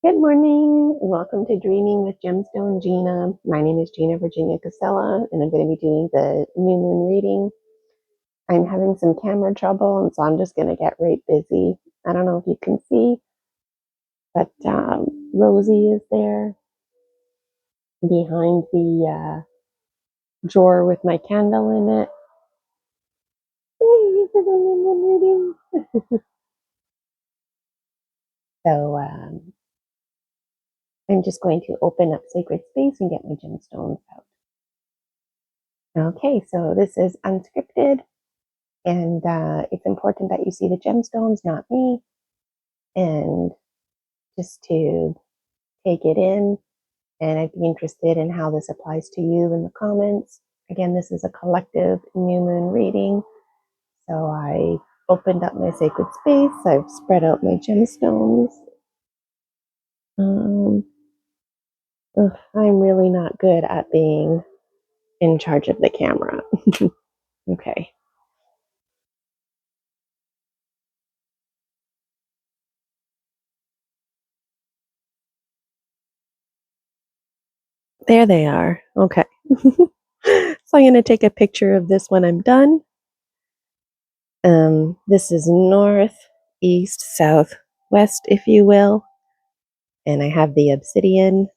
Good morning. Welcome to Dreaming with Gemstone Gina. My name is Gina Virginia Casella, and I'm going to be doing the new moon reading. I'm having some camera trouble, and so I'm just going to get right busy. I don't know if you can see, but Rosie is there behind the drawer with my candle in it. Yay for the new moon reading. So I'm just going to open up Sacred Space and get my gemstones out. Okay, so this is unscripted. And it's important that you see the gemstones, not me, and just to take it in. And I'd be interested in how this applies to you in the comments. Again, this is a collective new moon reading. So I opened up my sacred space. I've spread out my gemstones. I'm really not good at being in charge of the camera. Okay. There they are. Okay. So I'm going to take a picture of this when I'm done. This is north, east, south, west, if you will. And I have the obsidian.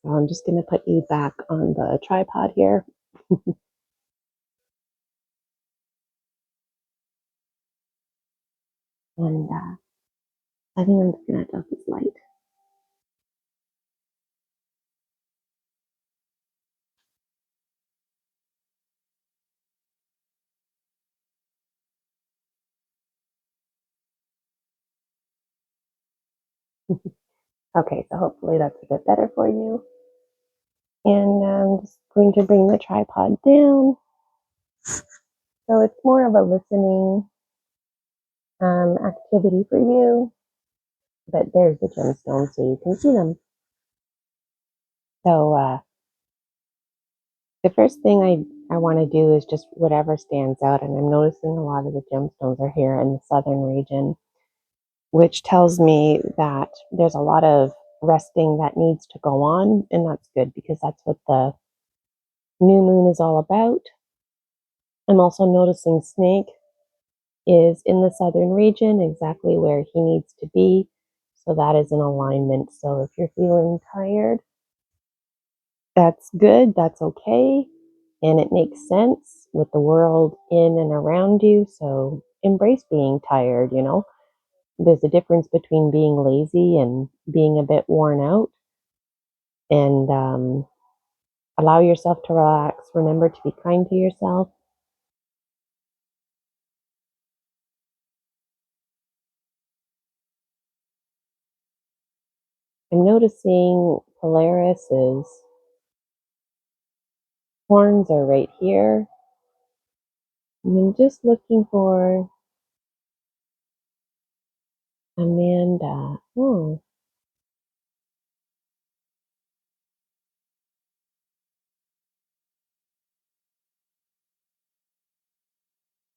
So I'm just going to put you back on the tripod here. And I think I'm just going to adjust this light. Okay, so hopefully that's a bit better for you. And I'm just going to bring the tripod down. So it's more of a listening activity for you. But there's the gemstones so you can see them. So the first thing I want to do is just whatever stands out. And I'm noticing a lot of the gemstones are here in the southern region, which tells me that there's a lot of resting that needs to go on. And that's good because that's what the new moon is all about. I'm also noticing Snake is in the southern region, exactly where he needs to be. So that is in alignment. So if you're feeling tired, that's good. That's okay. And it makes sense with the world in and around you. So embrace being tired, you know. There's a difference between being lazy and being a bit worn out. And allow yourself to relax. Remember to be kind to yourself. I'm noticing Polaris's horns are right here. I'm just looking for Amanda. Oh,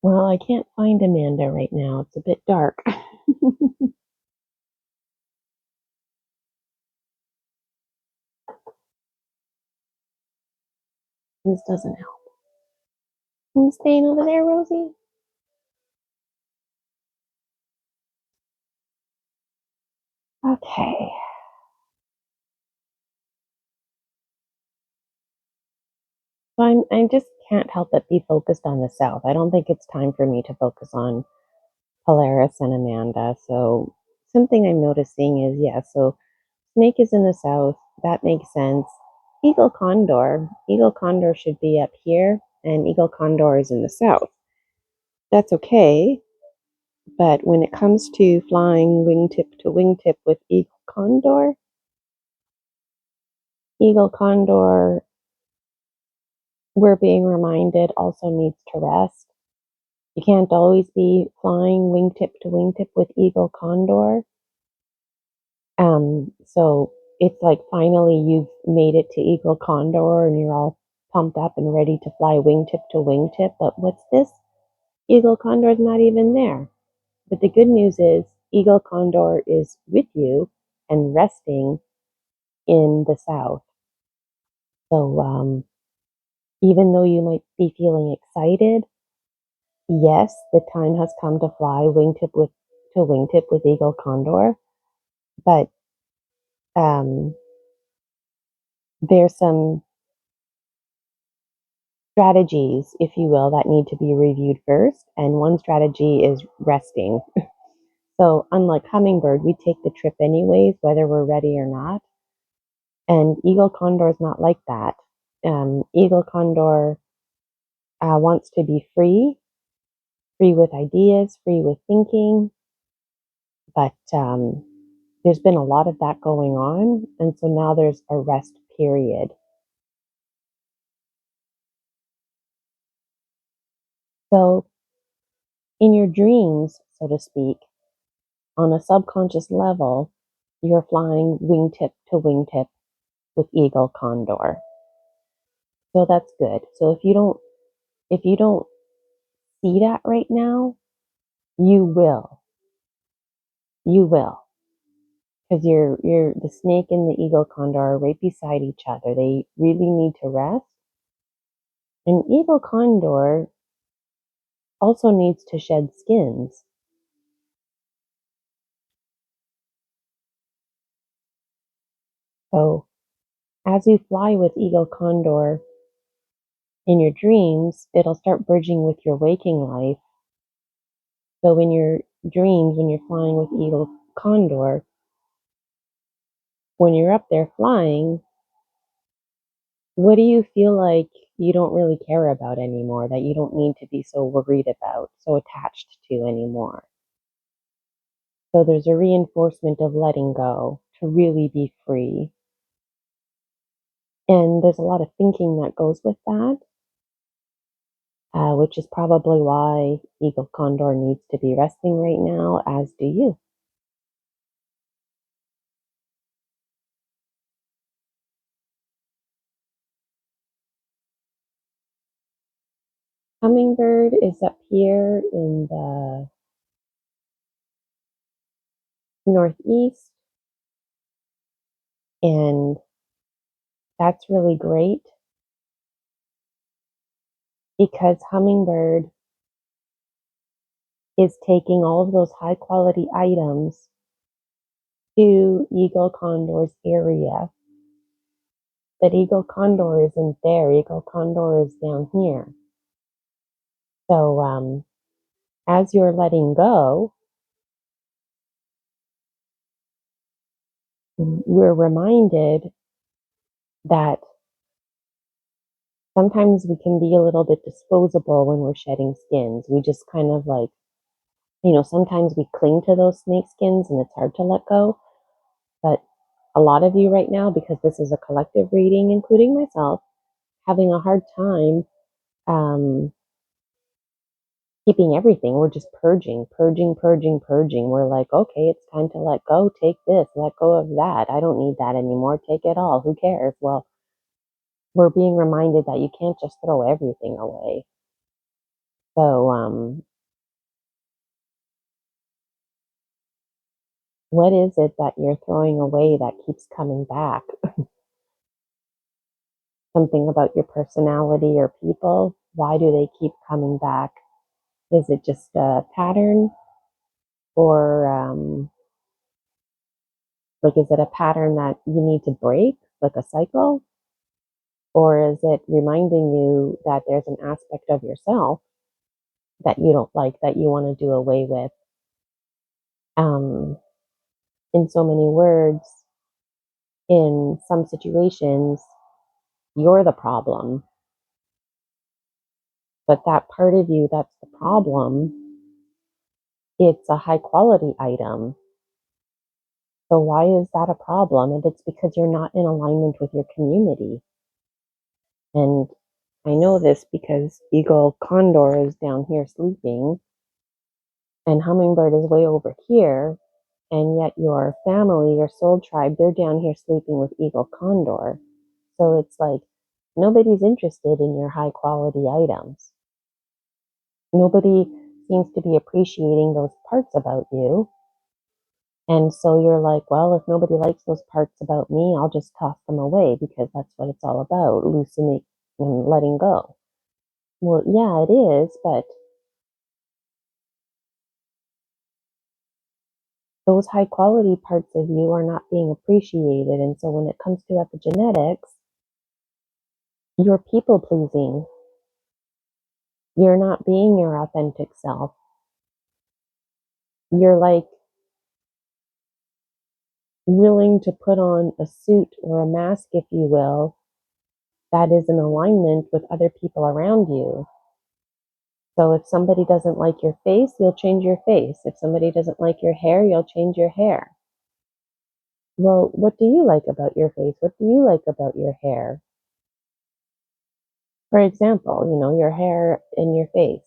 well, I can't find Amanda right now. It's a bit dark. This doesn't help. You staying over there, Rosie? Okay. So I just can't help but be focused on the South. I don't think it's time for me to focus on Polaris and Amanda. So something I'm noticing is, yeah, so Snake is in the South. That makes sense. Eagle Condor. Eagle Condor should be up here, and Eagle Condor is in the South. That's okay. But when it comes to flying wingtip to wingtip with Eagle Condor, we're being reminded, also needs to rest. You can't always be flying wingtip to wingtip with Eagle Condor. So it's like finally you've made it to Eagle Condor and you're all pumped up and ready to fly wingtip to wingtip. But what's this? Eagle Condor is not even there. But the good news is Eagle Condor is with you and resting in the south. So even though you might be feeling excited, yes, the time has come to fly wingtip with eagle condor, but um, there's some strategies, if you will, that need to be reviewed first. And one strategy is resting. So, unlike hummingbird, we take the trip anyways, whether we're ready or not. And eagle condor is not like that. Eagle condor wants to be free, free with ideas, free with thinking. But there's been a lot of that going on. And so now there's a rest period. So, in your dreams, so to speak, on a subconscious level, you're flying wingtip to wingtip with eagle condor. So that's good. So if you don't see that right now, you will. You will. Because you're the snake and the eagle condor are right beside each other. They really need to rest. And eagle condor also needs to shed skins. So as you fly with eagle condor in your dreams, it'll start bridging with your waking life. So in your dreams, when you're flying with eagle condor, when you're up there flying, what do you feel like you don't really care about anymore, that you don't need to be so worried about, so attached to anymore? So there's a reinforcement of letting go to really be free. And there's a lot of thinking that goes with that, which is probably why eagle condor needs to be resting right now, as do you. Hummingbird is up here in the northeast, and that's really great because hummingbird is taking all of those high quality items to eagle condor's area. But eagle condor isn't there. Eagle condor is down here. So as you're letting go, we're reminded that sometimes we can be a little bit disposable when we're shedding skins. We just kind of like, sometimes we cling to those snake skins and it's hard to let go. But a lot of you right now, because this is a collective reading, including myself, having a hard time um, keeping everything. We're just purging, purging, purging, purging. We're like, okay, it's time to let go. Take this, let go of that. I don't need that anymore. Take it all. Who cares? Well, we're being reminded that you can't just throw everything away. So, what is it that you're throwing away that keeps coming back? Something about your personality or people? Why do they keep coming back? Is it just a pattern? Or, like, is it a pattern that you need to break, like a cycle? Or is it reminding you that there's an aspect of yourself that you don't like, that you want to do away with? Um, in so many words, in some situations, you're the problem. But that part of you that's the problem, it's a high quality item. So why is that a problem? And it's because you're not in alignment with your community. And I know this because eagle condor is down here sleeping and hummingbird is way over here. And yet your family, your soul tribe, they're down here sleeping with eagle condor. So it's like nobody's interested in your high quality items. Nobody seems to be appreciating those parts about you. And so you're like, well, if nobody likes those parts about me, I'll just toss them away because that's what it's all about, loosening and letting go. Well, yeah, it is, but those high quality parts of you are not being appreciated. And so when it comes to epigenetics, you're people pleasing. You're not being your authentic self. You're like willing to put on a suit or a mask, if you will, that is in alignment with other people around you. So if somebody doesn't like your face, you'll change your face. If somebody doesn't like your hair, you'll change your hair. Well, what do you like about your face? What do you like about your hair? For example, your hair and your face,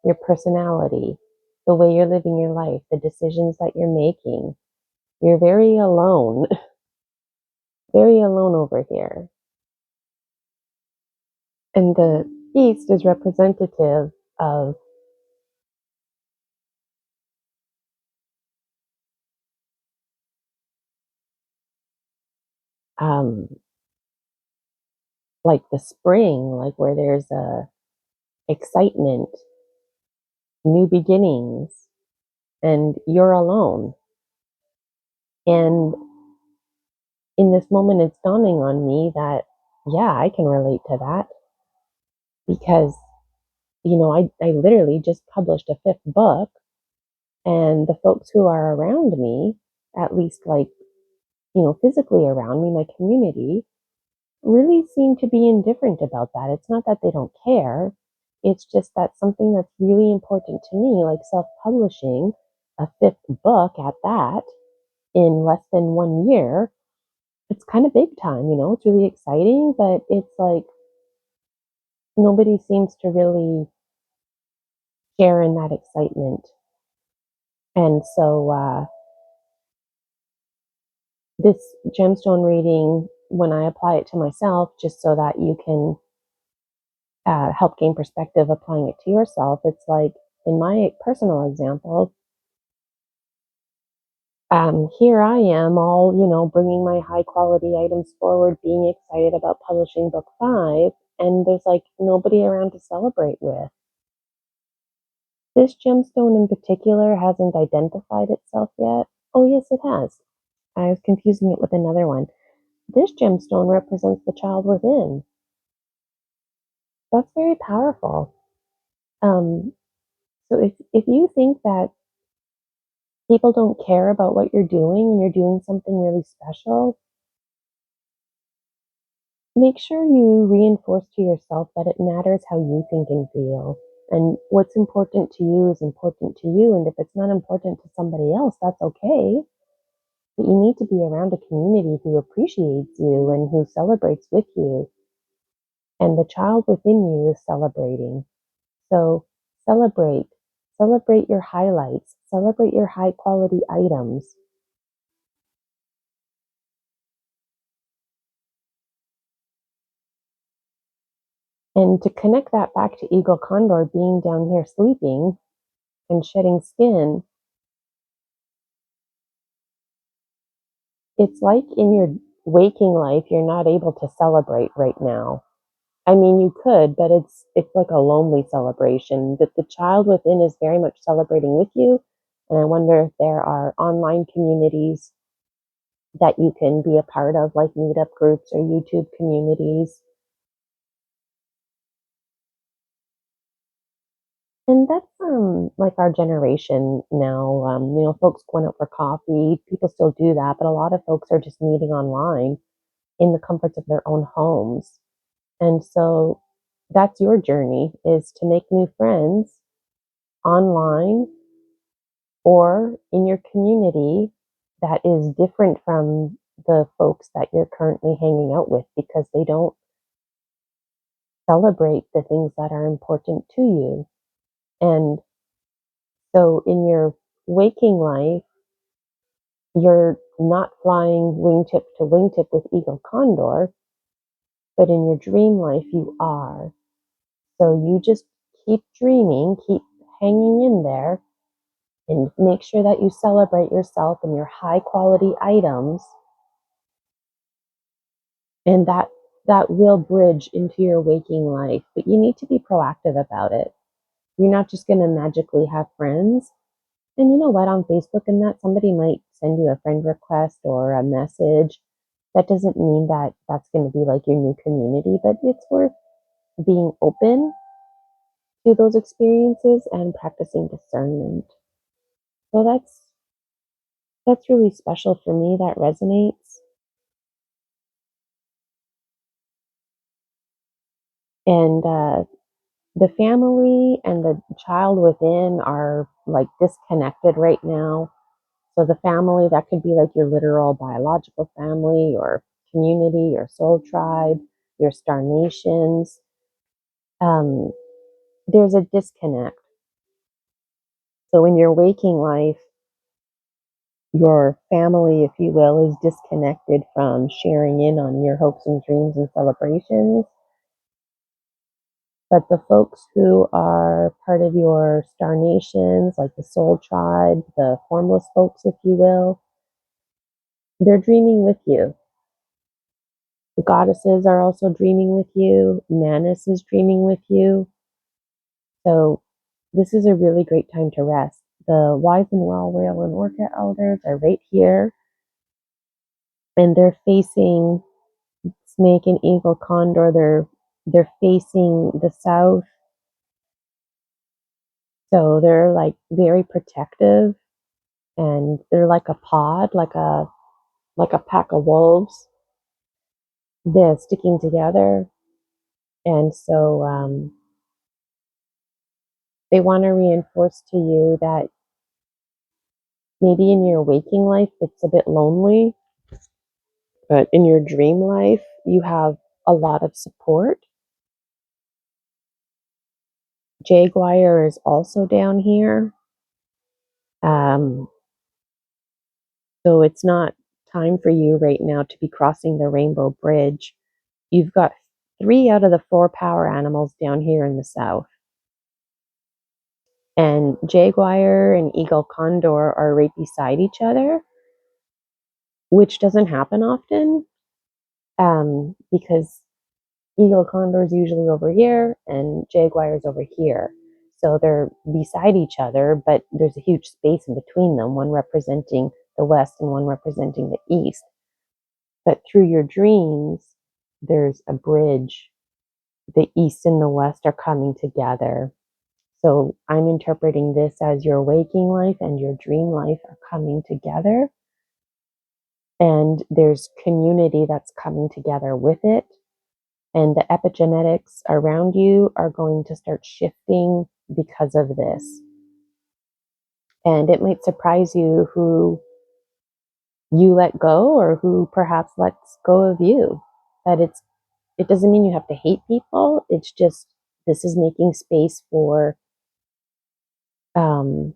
your personality, the way you're living your life, the decisions that you're making. You're very alone, very alone over here. And the beast is representative of um, like the spring, like where there's a excitement, new beginnings, and you're alone. And in this moment, it's dawning on me that, yeah, I can relate to that because, I literally just published a fifth book, and the folks who are around me, at least like, physically around me, my community, really seem to be indifferent about that. It's not that they don't care. It's just that something that's really important to me, like self publishing a fifth book at that in less than 1 year, it's kind of big time, it's really exciting, but it's like nobody seems to really share in that excitement. And so, this gemstone reading, when I apply it to myself, just so that you can help gain perspective applying it to yourself, it's like in my personal example, here I am, all, bringing my high quality items forward, being excited about publishing book 5, and there's like nobody around to celebrate with. This gemstone in particular hasn't identified itself yet. Oh, yes, it has. I was confusing it with another one. This gemstone represents the child within. That's very powerful. Um, so if you think that people don't care about what you're doing and you're doing something really special, make sure you reinforce to yourself that it matters how you think and feel. And what's important to you is important to you. And if it's not important to somebody else, that's okay. But you need to be around a community who appreciates you and who celebrates with you. And the child within you is celebrating. So celebrate. Celebrate your highlights. Celebrate your high quality items. And to connect that back to Eagle Condor being down here sleeping and shedding skin, it's like in your waking life, you're not able to celebrate right now. I mean, you could, but it's like a lonely celebration. That the child within is very much celebrating with you. And I wonder if there are online communities that you can be a part of, like meetup groups or YouTube communities. And that's like our generation now. Folks going out for coffee, people still do that, but a lot of folks are just meeting online in the comforts of their own homes. And so that's your journey, is to make new friends online or in your community that is different from the folks that you're currently hanging out with because they don't celebrate the things that are important to you. And so in your waking life, you're not flying wingtip to wingtip with Eagle Condor, but in your dream life, you are. So you just keep dreaming, keep hanging in there, and make sure that you celebrate yourself and your high quality items, and that will bridge into your waking life. But you need to be proactive about it. You're not just going to magically have friends. And you know what, on Facebook and that, somebody might send you a friend request or a message. That doesn't mean that that's going to be like your new community, but it's worth being open to those experiences and practicing discernment. So that's really special for me. That resonates. And the family and the child within are like disconnected right now. So the family, that could be like your literal biological family or community, your soul tribe, your star nations. Um, there's a disconnect. So in your waking life, your family, if you will, is disconnected from sharing in on your hopes and dreams and celebrations. But the folks who are part of your star nations, like the soul tribe, the formless folks, if you will, they're dreaming with you. The goddesses are also dreaming with you. Manus is dreaming with you. So this is a really great time to rest. The wise and well whale and orca elders are right here, and they're facing snake and eagle condor. They're facing the south. So they're like very protective, and they're like a pod, like a pack of wolves. They're sticking together. And so they want to reinforce to you that maybe in your waking life it's a bit lonely, but in your dream life you have a lot of support. Jaguar is also down here. Um, so it's not time for you right now to be crossing the rainbow bridge. You've got 3 out of the 4 power animals down here in the south. And jaguar and eagle condor are right beside each other, which doesn't happen often, because eagle condor is usually over here and jaguar is over here. So they're beside each other, but there's a huge space in between them, one representing the west and one representing the east. But through your dreams, there's a bridge. The east and the west are coming together. So I'm interpreting this as your waking life and your dream life are coming together. And there's community that's coming together with it. And the epigenetics around you are going to start shifting because of this. And it might surprise you who you let go or who perhaps lets go of you. But it doesn't mean you have to hate people. It's just this is making space for um,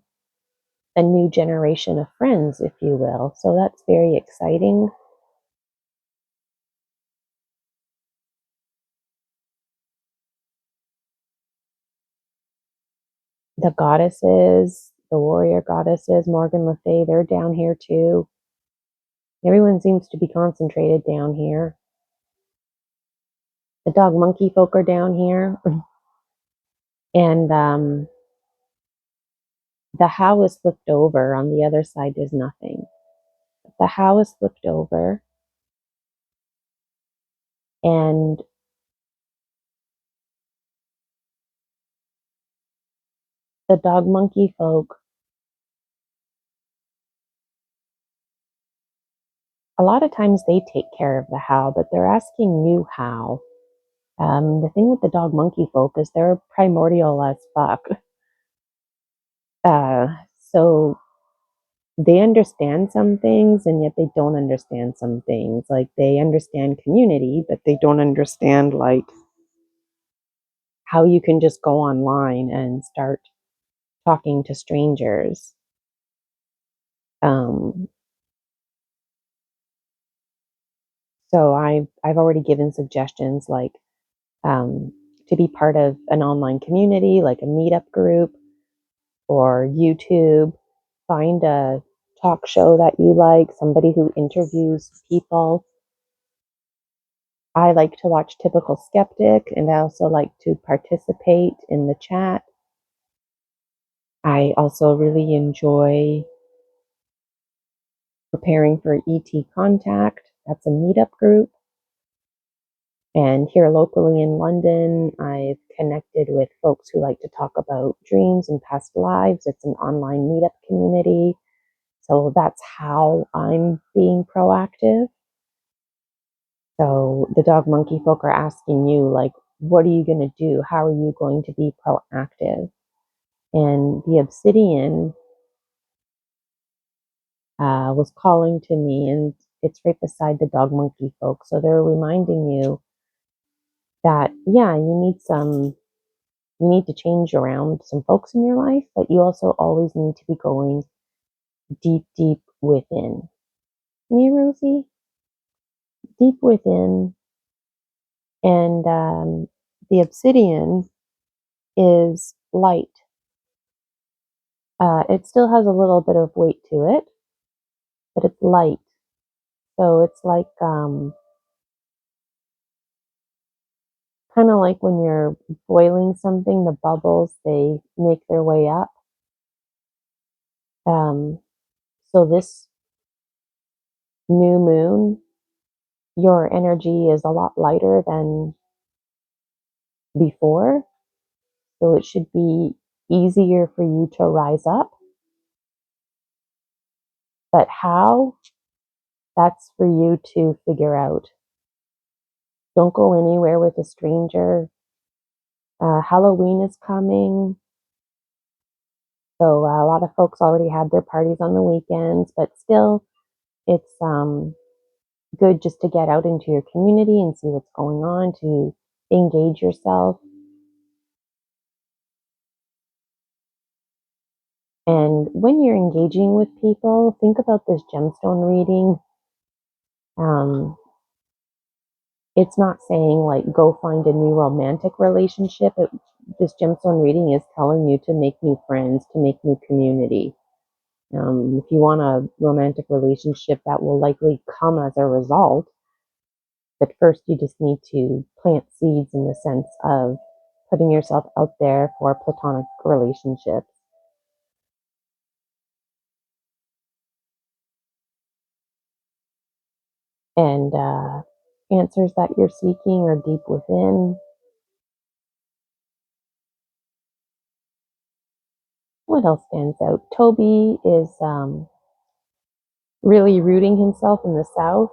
a new generation of friends, if you will. So that's very exciting. The goddesses, the warrior goddesses, Morgan Le Fay, they're down here too. Everyone seems to be concentrated down here. The dog monkey folk are down here. And the how is flipped over. On the other side, there's nothing. The how is flipped over. And the dog monkey folk, a lot of times they take care of the how, but they're asking you how. The thing with the dog monkey folk is they're primordial as fuck. So they understand some things and yet they don't understand some things. Like they understand community, but they don't understand like how you can just go online and start talking to strangers. Um, so I've already given suggestions like to be part of an online community, like a meetup group or YouTube. find a talk show that you like, somebody who interviews people. I like to watch Typical Skeptic, and I also like to participate in the chat. I also really enjoy preparing for ET Contact. That's a meetup group. And here locally in London, I've connected with folks who like to talk about dreams and past lives. It's an online meetup community. So that's how I'm being proactive. So the dog monkey folk are asking you, like, what are you going to do? How are you going to be proactive? And the obsidian was calling to me, and it's right beside the dog monkey folk. So they're reminding you that, yeah, you need to change around some folks in your life, but you also always need to be going deep, deep within. Me, Rosie, deep within. And the obsidian is light. It still has a little bit of weight to it, but it's light. So it's like kind of like when you're boiling something, the bubbles, they make their way up. Um, so this new moon, your energy is a lot lighter than before. So it should be easier for you to rise up. But how? That's for you to figure out. Don't go anywhere with a stranger. Halloween is coming. So a lot of folks already had their parties on the weekends, but still, it's good just to get out into your community and see what's going on, to engage yourself. And when you're engaging with people, think about this gemstone reading. It's not saying like go find a new romantic relationship. This gemstone reading is telling you to make new friends, to make new community. If you want a romantic relationship, that will likely come as a result. But first, you just need to plant seeds in the sense of putting yourself out there for platonic relationships. And answers that you're seeking are deep within. What else stands out? Toby is really rooting himself in the south.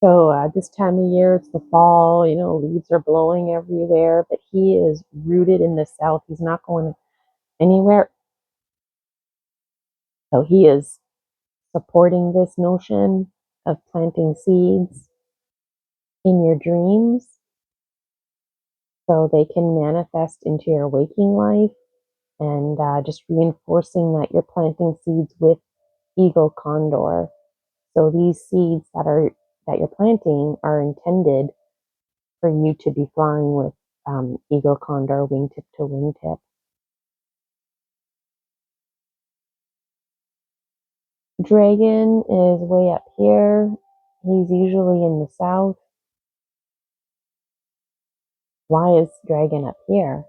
So this time of year, it's the fall, leaves are blowing everywhere, but he is rooted in the south. He's not going anywhere. So he is supporting this notion of planting seeds in your dreams so they can manifest into your waking life, and just reinforcing that you're planting seeds with eagle condor. So these seeds that you're planting are intended for you to be flying with eagle condor, wingtip to wingtip. Dragon is way up here. He's usually in the south. Why is dragon up here?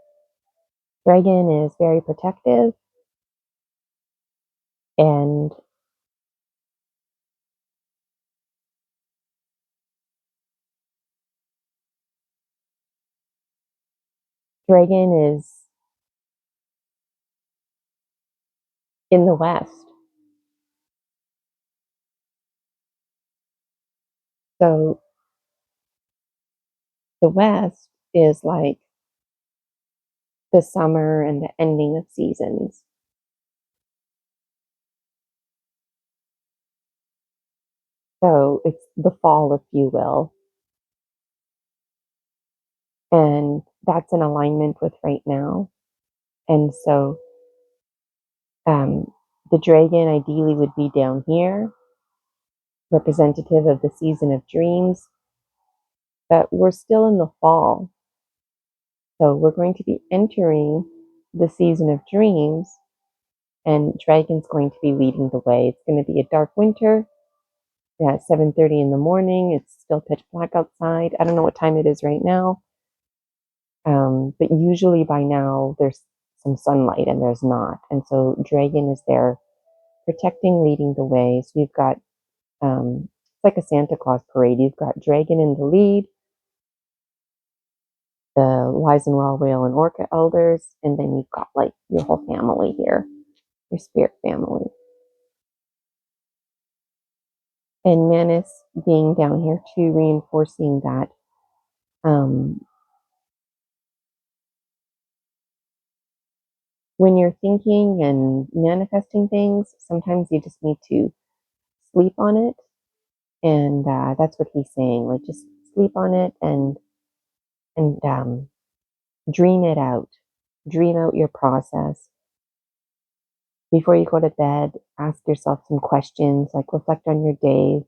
Dragon is very protective, and dragon is in the west. So the west is like the summer and the ending of seasons. So it's the fall, if you will. And that's in alignment with right now. And so the dragon ideally would be down here, representative of the season of dreams. But we're still in the fall. So we're going to be entering the season of dreams. and Dragon's going to be leading the way. It's going to be a dark winter at 7:30 in the morning. It's still pitch black outside. I don't know what time it is right now, but usually by now there's some sunlight and there's not. And so Dragon is there protecting, leading the way. So you've got it's like a Santa Claus parade. You've got Dragon in the lead, the Wise and Well Whale and Orca elders, and then you've got like your whole family here, your spirit family. And Manus being down here too, reinforcing that when you're thinking and manifesting things, sometimes you just need to sleep on it. And that's what he's saying. Like, just sleep on it and dream it out. Dream out your process. Before you go to bed, ask yourself some questions, like reflect on your day.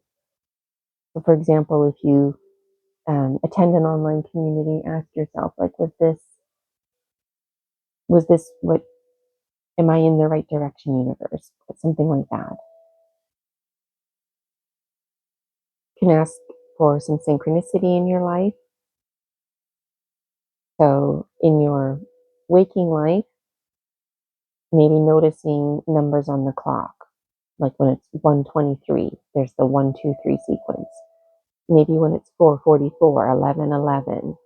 So for example, if you attend an online community, ask yourself, like, was this what, am I in the right direction, universe? Something like that. You can ask for some synchronicity in your life. So in your waking life, maybe noticing numbers on the clock, like when it's 1:23, there's the 1, 2, 3 sequence. Maybe when it's 4:44, 11:11.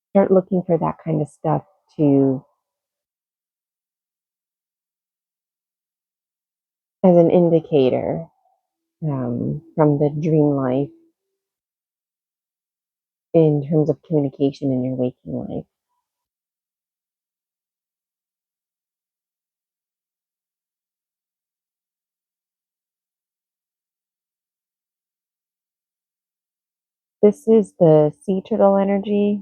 Start looking for that kind of stuff to as an indicator from the dream life in terms of communication in your waking life. This is the sea turtle energy.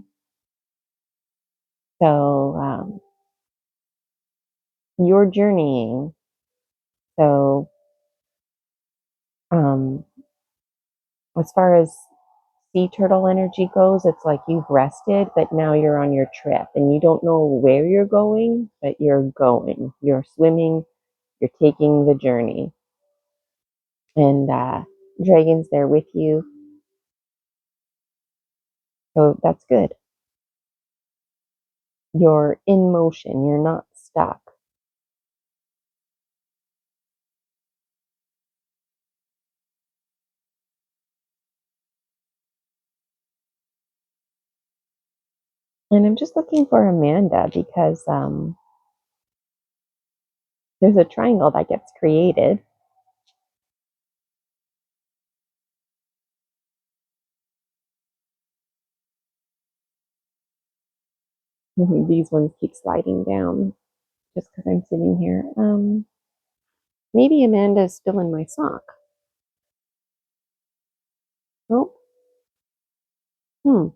So you're journeying. So um, as far as sea turtle energy goes, it's like you've rested, but now you're on your trip and you don't know where you're going, but you're going. You're swimming, you're taking the journey. And Dragon's there with you. So that's good. You're in motion, you're not stuck. And I'm just looking for Amanda because there's a triangle that gets created. These ones keep sliding down just because I'm sitting here. Maybe Amanda is still in my sock. Oh, hmm.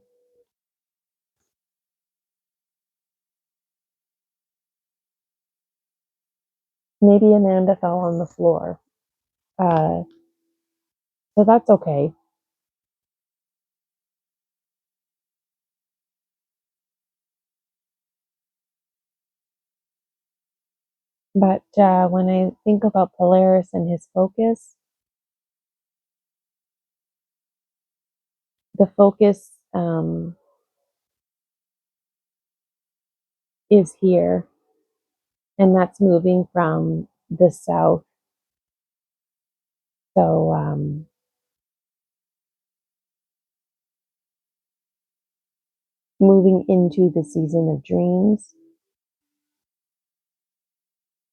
Maybe Amanda fell on the floor. Uh, so that's okay. But when I think about Polaris and his focus, the focus is here, and that's moving from the south. So moving into the season of dreams.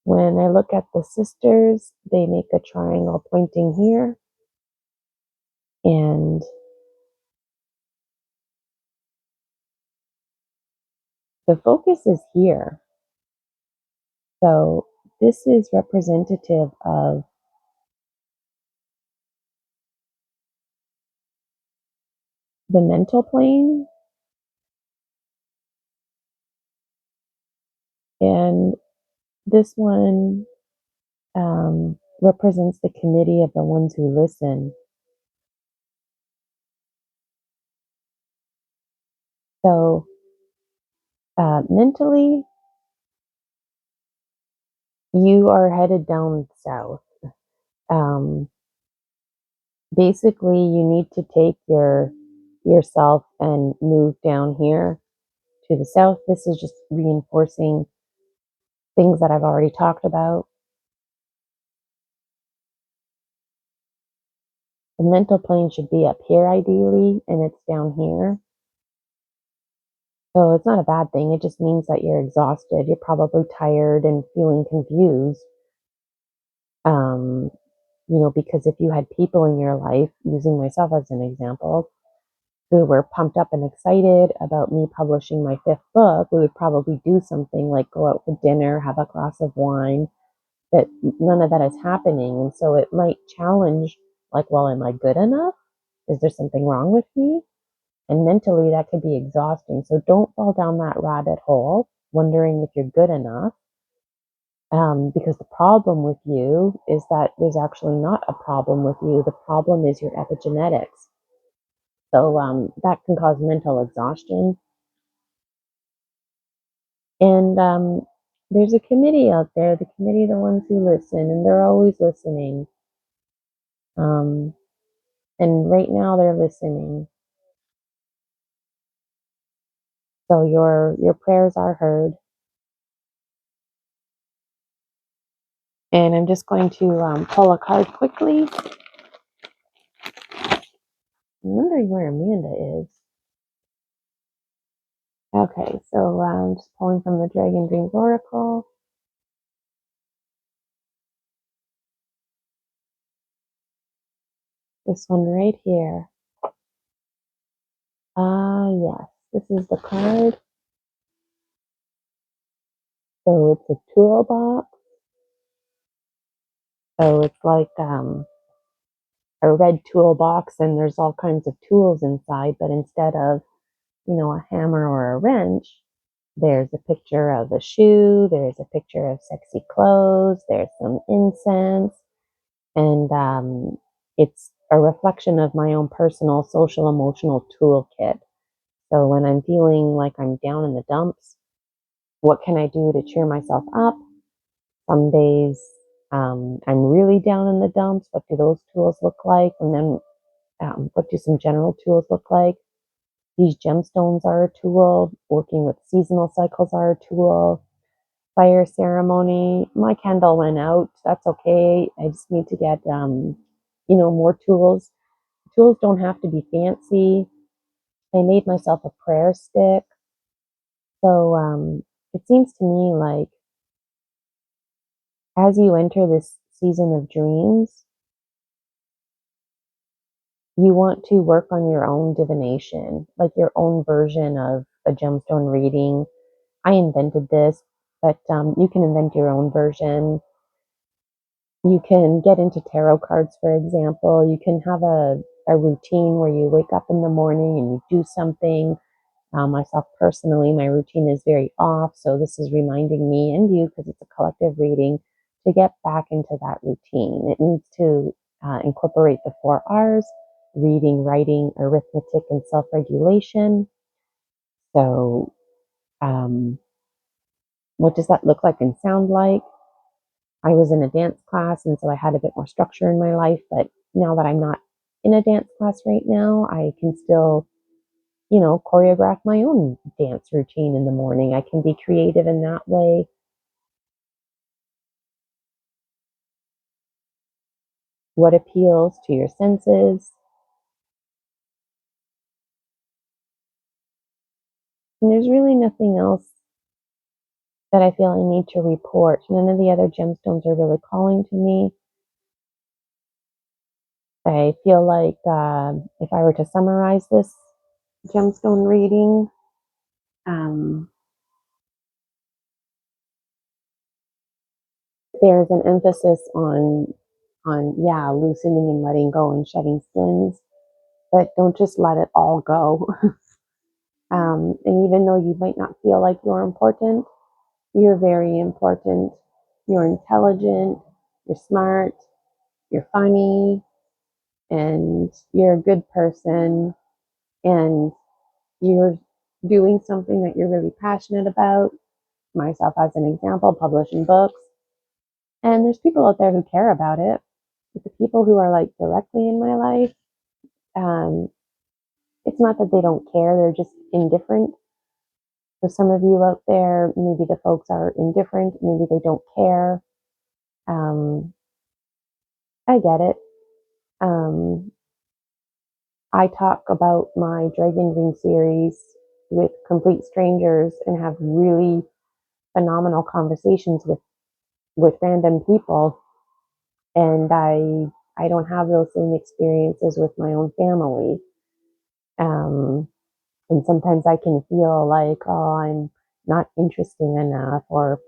When I look at the sisters, they make a triangle pointing here. And the focus is here. So this is representative of the mental plane. And this one represents the committee of the ones who listen. So Mentally, you are headed down south. Um, Basically, you need to take yourself and move down here to the south. This is just reinforcing things that I've already talked about. The mental plane should be up here ideally, and it's down here. So it's not a bad thing. It just means that you're exhausted. You're probably tired and feeling confused. Um, because if you had people in your life, using myself as an example, who were pumped up and excited about me publishing my fifth book, we would probably do something like go out for dinner, have a glass of wine. But none of that is happening. And so it might challenge, like, well, am I good enough? Is there something wrong with me? And mentally, that could be exhausting. So don't fall down that rabbit hole wondering if you're good enough. Because the problem with you is that there's actually not a problem with you. The problem is your epigenetics. So that can cause mental exhaustion. And there's a committee out there, the committee, the ones who listen, and they're always listening. Um, and right now they're listening. So your prayers are heard. And I'm just going to pull a card quickly. I'm wondering where Amanda is. Okay, so I'm just pulling from the Dragon Dreams Oracle. This one right here. Yes, this is the card. So it's a toolbox. So it's like a red toolbox, and there's all kinds of tools inside, but instead of, a hammer or a wrench, there's a picture of a shoe, there's a picture of sexy clothes, there's some incense, and it's a reflection of my own personal social emotional toolkit. So when I'm feeling like I'm down in the dumps, what can I do to cheer myself up? Some days I'm really down in the dumps. What do those tools look like? And then what do some general tools look like? These gemstones are a tool. Working with seasonal cycles are a tool. Fire ceremony. My candle went out. That's okay. I just need to get, more tools. Tools don't have to be fancy. I made myself a prayer stick. So it seems to me like as you enter this season of dreams, you want to work on your own divination, like your own version of a gemstone reading. I invented this, but you can invent your own version. You can get into tarot cards, for example. You can have a routine where you wake up in the morning and you do something. Myself personally, my routine is very off. So this is reminding me and you, because it's a collective reading, to get back into that routine. It needs to incorporate the 4 R's: reading, writing, arithmetic, and self regulation. So, what does that look like and sound like? I was in a dance class, and so I had a bit more structure in my life. But now that I'm not in a dance class right now, I can still, choreograph my own dance routine in the morning. I can be creative in that way. What appeals to your senses? And there's really nothing else that I feel I need to report. None of the other gemstones are really calling to me. I feel like if I were to summarize this gemstone reading, um, there's an emphasis on loosening and letting go and shedding skins, but don't just let it all go. And even though you might not feel like you're very important. You're intelligent, you're smart, you're funny, and you're a good person, and you're doing something that you're really passionate about, myself as an example, publishing books, and there's people out there who care about it. But the people who are like directly in my life, um, it's not that they don't care, they're just indifferent. For some of you out there, maybe the folks are indifferent, maybe they don't care. Um, I get it. Um, I talk about my Dragon Dream series with complete strangers and have really phenomenal conversations with random people, and I don't have those same experiences with my own family. Um, and sometimes I can feel like, oh, I'm not interesting enough, or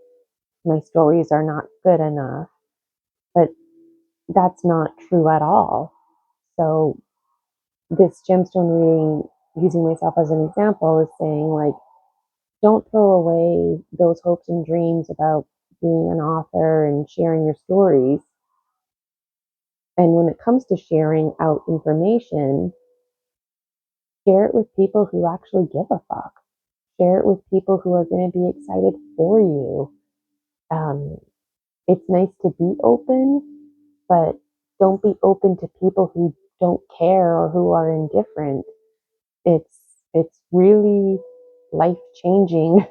my stories are not good enough. But that's not true at all. So this gemstone reading, using myself as an example, is saying like, don't throw away those hopes and dreams about being an author and sharing your stories. And when it comes to sharing out information, share it with people who actually give a fuck. Share it with people who are going to be excited for you. Um, it's nice to be open, but don't be open to people who don't care or who are indifferent. It's it's really life changing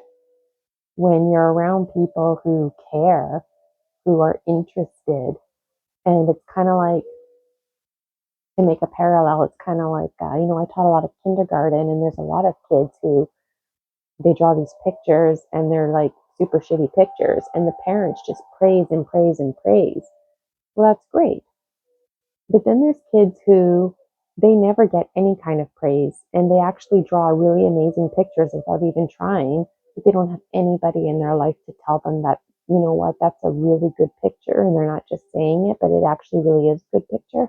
when you're around people who care, who are interested. And it's kind of like, to make a parallel, it's kind of like, I taught a lot of kindergarten, and there's a lot of kids who they draw these pictures and they're like super shitty pictures, and the parents just praise and praise and praise. Well, that's great. But then there's kids who they never get any kind of praise, and they actually draw really amazing pictures without even trying, but they don't have anybody in their life to tell them that, you know what, that's a really good picture, and they're not just saying it, but it actually really is a good picture.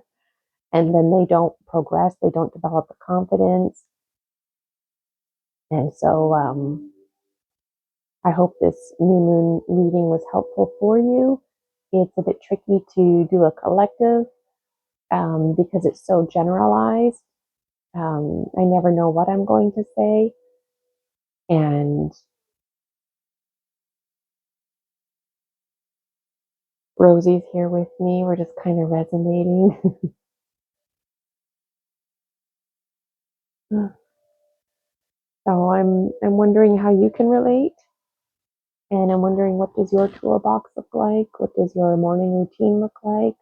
And then they don't progress, they don't develop the confidence. And so I hope this new moon reading was helpful for you. It's a bit tricky to do a collective because it's so generalized. I never know what I'm going to say. And Rosie's here with me. We're just kind of resonating. So I'm wondering how you can relate. And I'm wondering, what does your toolbox look like? What does your morning routine look like?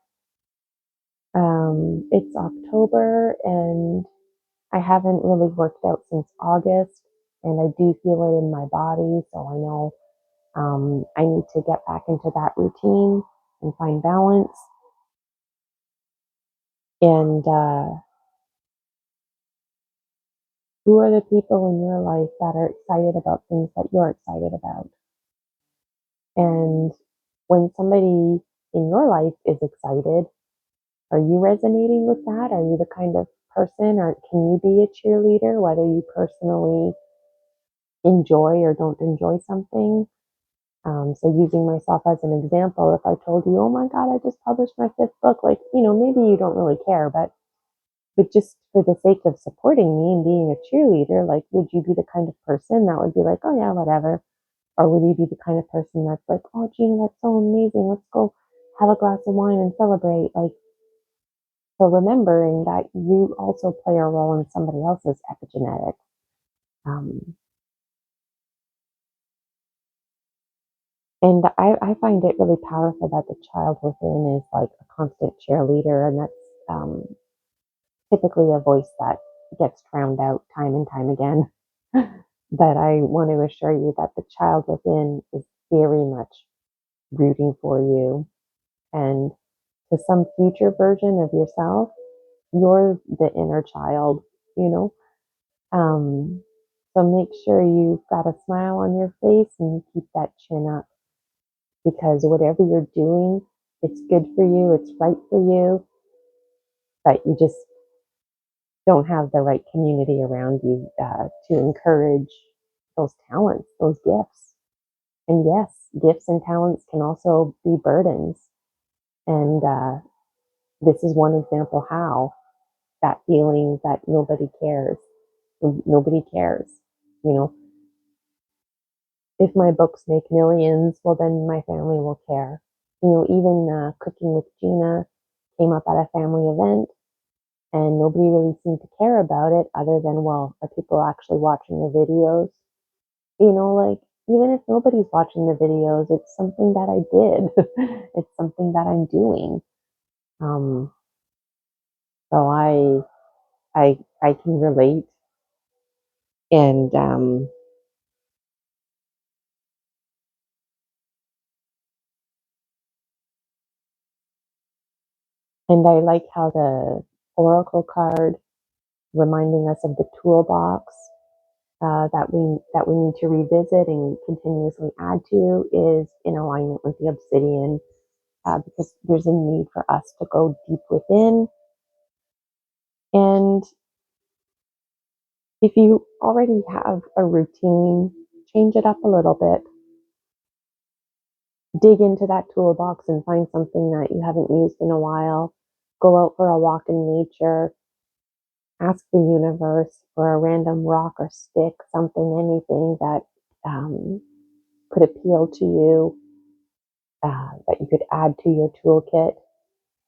It's October, and I haven't really worked out since August, and I do feel it in my body. So I know I need to get back into that routine and find balance. And who are the people in your life that are excited about things that you're excited about? And when somebody in your life is excited, are you resonating with that? Are you the kind of person, or can you be a cheerleader, whether you personally enjoy or don't enjoy something? So using myself as an example, if I told you, oh my God, I just published my fifth book, like, maybe you don't really care, but just for the sake of supporting me and being a cheerleader, like, would you be the kind of person that would be like, oh yeah, whatever? Or would you be the kind of person that's like, oh, Gina, that's so amazing. Let's go have a glass of wine and celebrate. Like, so remembering that you also play a role in somebody else's epigenetics. Um, and I find it really powerful that the child within is like a constant cheerleader, and that's typically a voice that gets drowned out time and time again. But I want to assure you that the child within is very much rooting for you. And to some future version of yourself, you're the inner child, you know? So make sure you've got a smile on your face and you keep that chin up, because whatever you're doing, it's good for you, it's right for you, but you just don't have the right community around you to encourage those talents, those gifts. And yes, gifts and talents can also be burdens. And this is one example how that feeling that nobody cares. Nobody cares. You know, if my books make millions, well, then my family will care. You know, even Cooking with Gina came up at a family event and nobody really seemed to care about it other than, well, are people actually watching the videos? You know, like, even if nobody's watching the videos, it's something that I did. It's something that I'm doing. Um, so I can relate, and and I like how the oracle card reminding us of the toolbox that we need to revisit and continuously add to is in alignment with the obsidian, because there's a need for us to go deep within. And if you already have a routine, change it up a little bit. Dig into that toolbox and find something that you haven't used in a while. Go out for a walk in nature. Ask the universe for a random rock or stick, something, anything that um, could appeal to you, that you could add to your toolkit.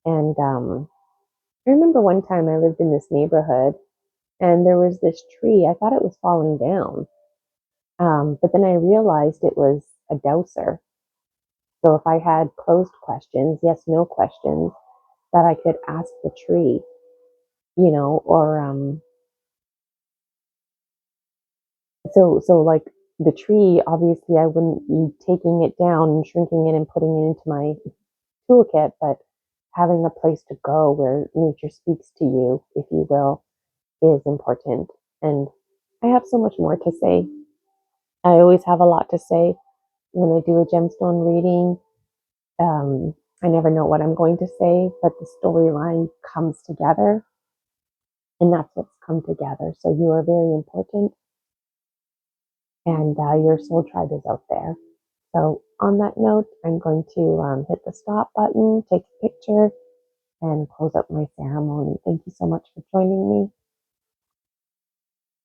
And I remember one time I lived in this neighborhood and there was this tree. I thought it was falling down. But then I realized it was a dowser. So if I had closed questions, yes, no questions, that I could ask the tree, or so like the tree, obviously I wouldn't be taking it down and shrinking it and putting it into my toolkit, but having a place to go where nature speaks to you, if you will, is important. And I have so much more to say. I always have a lot to say when I do a gemstone reading. I never know what I'm going to say, but the storyline comes together, and that's what's come together. So you are very important, and your soul tribe is out there. So on that note, I'm going to hit the stop button, take a picture, and close up my ceremony. Thank you so much for joining me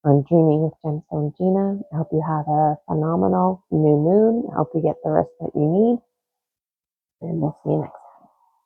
on Dreaming with Gemstone Gina. I hope you have a phenomenal new moon. I hope you get the rest that you need, and we'll see you next time.